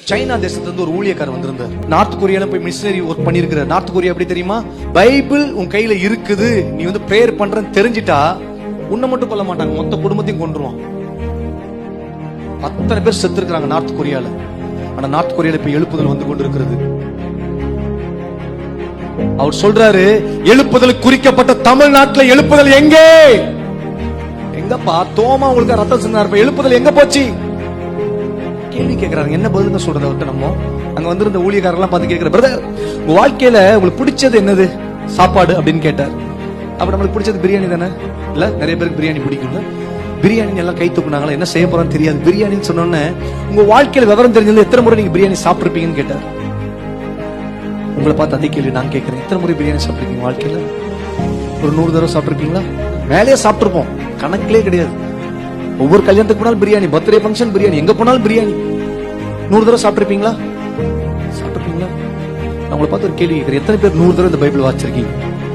China தேசத்துல இருந்து ஒரு ஊழியக்காரர் வந்திருந்தார். நார்த் கொரியால போய் மிஷனரி ஒர்க் பண்ணிருக்கிறார். நார்த் கொரியா எப்படி தெரியுமா? பைபிள் உன் கையில இருக்குது, நீ வந்து பிரேயர் பண்றன்னு தெரிஞ்சிட்டா உன்னை மட்டும் கொல்ல மாட்டாங்க, மொத்த குடும்பத்தையும் கொன்றுவான். அத்தனை பேர் செத்து இருக்காங்க நார்த் கொரியால. ஆனா நார்த் கொரியால இப்ப எழுப்புதல் வந்து கொண்டு இருக்கிறது. அவர் சொல்றாரு, எழுப்புதல் குறிக்கப்பட்ட தமிழ்நாட்டில் எழுப்புதல் எங்கே? எங்கப்பா தோமா உங்களுக்கு ரத்தம் சிந்தாரு, எழுப்புதல் எங்க போச்சு? கேள்வி கேட்கிறாங்க. என்ன பதில் சொல்றது அவர்கிட்ட? நம்ம அங்க வந்திருந்த ஊழியக்காரெல்லாம் பார்த்து கேட்கிற, பிரதர் உங்க வாழ்க்கையில உங்களுக்கு பிடிச்சது என்னது சாப்பாடு அப்படின்னு கேட்டார். அப்ப நம்மளுக்கு பிடிச்சது பிரியாணி தானே? இல்ல நிறைய பேருக்கு பிரியாணி பிடிக்கும்ல. பிரியாணி எல்லாம் கை தூக்குனாங்களா, என்ன செய்ய போறான்னு தெரியாது. பிரியாணின்னு சொன்னோன்னே உங்க வாழ்க்கையில விவரம் தெரிஞ்சது எத்தனை முறை நீங்க பிரியாணி சாப்பிட்டுருப்பீங்கன்னு கேட்டார். உங்களை பார்த்து அதே கேள்வி நான் கேட்கிறேன். எத்தனை முறை பிரியாணி சாப்பிட்டுருக்கீங்க வாழ்க்கையில? ஒரு 100 தடவை சாப்பிட்டுருப்பீங்களா? மேலேயே சாப்பிட்டுருப்போம், கணக்கிலே கிடையாது. ஒவ்வொரு கல்யாணத்துக்கு போனாலும் பிரியாணி, பர்த்டே ஃபங்க்ஷன் பிரியாணி, எங்க போனாலும் பிரியாணி. 100 தடவை சாப்பிட்டுருப்பீங்களா? சாப்பிட்டுருப்பீங்களா? நான் உங்களை பார்த்து ஒரு கேள்வி கேட்கிறேன். எத்தனை பேர் 100 தடவை இந்த பைபிள் வாசிச்சிருக்கீங்க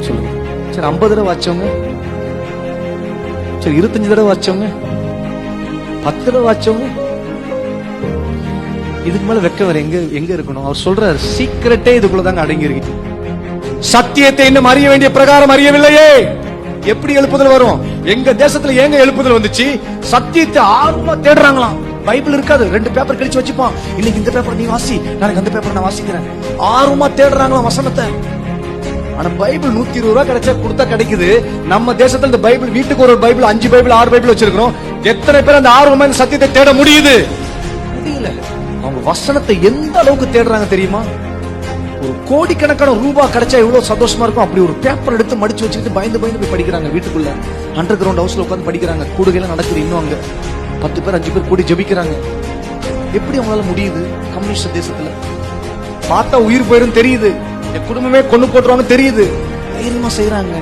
சொல்லுங்க. சரி 50 தடவை வாச்சவங்க, சரி 25 தடவை வாச்சவங்க, 10 தடவை வாச்சவங்க, இதுக்கு மேல வெக்க வேற எங்க இருக்கணும்? அவர் சொல்றாரு, சீக்கிரட்டே இதுக்குள்ளதாங்க அடங்கி இருக்கு. சத்தியத்தை இன்னும் அறிய வேண்டிய பிரகாரம் அறியவில்லையே. எப்படி எழுப்புதல் வரும்? எங்க தேசத்துல ஏங்க எழுப்புதல் வந்துச்சு? சத்தியத்தை ஆர்வமா தேடுறாங்களாம். பைபிள் இருக்காது, 2 பேப்பர் கிழிச்சு வச்சுப்பான். இன்னைக்கு இந்த பேப்பர் நீ வாசி, நாளைக்கு அந்த பேப்பர் நான் வாசிக்கிறேன். ஆர்வமா தேடுறாங்களாம் வசனத்தை. ஆனா பைபிள் 120 ரூபாய் கிடைச்சா கொடுத்தா கிடைக்குது. நம்ம தேசத்துல இந்த பைபிள், வீட்டுக்கு ஒரு பைபிள், 5 பைபிள் 6 பைபிள் வச்சிருக்கிறோம். எத்தனை பேர் அந்த ஆர்வமா இந்த சத்தியத்தை தேட முடியுது? முடியல. அவங்க வசனத்தை எந்த அளவுக்கு தேடுறாங்க தெரியுமா? ஒரு கோடிக்கணக்கான ரூபாய் கிடைச்சா எவ்வளவு சந்தோஷமா இருக்கும். அப்படி ஒரு பேப்பர் எடுத்து மடிச்சு வச்சுக்கிட்டு பயந்து பயந்து போய் படிக்கிறாங்க. வீட்டுக்குள்ள அண்டர் கிரவுண்ட் ஹவுஸ்ல உட்காந்து படிக்கிறாங்க. கூடுகையில நடக்குது. இன்னும் அங்க 10 பேர் 5 பேர் கூடி ஜெபிக்கிறாங்க. எப்படி அவங்களால முடியுது? கம்யூனிஸ்ட் தேசத்துல பார்த்தா உயிர் போயிடும் தெரியுது, என் குடும்பமே கொண்டு போட்டுருவாங்க தெரியுது, தைரியமா செய்யறாங்க.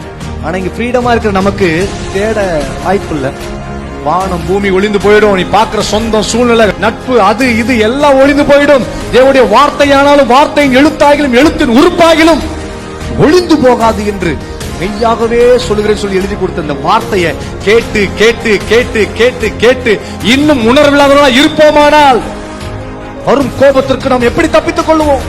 ஆனா இங்க ஃப்ரீடமா இருக்கிற நமக்கு தேட வாய்ப்பு இல்ல. வானம் பூமி ஒளிந்து போயிடும். நீ பாக்குற சொந்தம், சூழ்நிலை, நட்பு, அது இது எல்லாம் ஒளிந்து போயிடும். தேவனுடைய வார்த்தையானாலும் வார்த்தையின் எழுத்தாகிலும் எழுத்தின் உறுப்பாகிலும் ஒளிந்து போகாது என்று மெய்யாகவே சொல்லுகிறேன் சொல்லி எழுதி கொடுத்த இந்த வார்த்தையை கேட்டு கேட்டு கேட்டு கேட்டு கேட்டு இன்னும் உணர்வில்லாதவர்களாக இருப்போமானால் வரும் கோபத்திற்கு நாம் எப்படி தப்பித்துக் கொள்வோம்?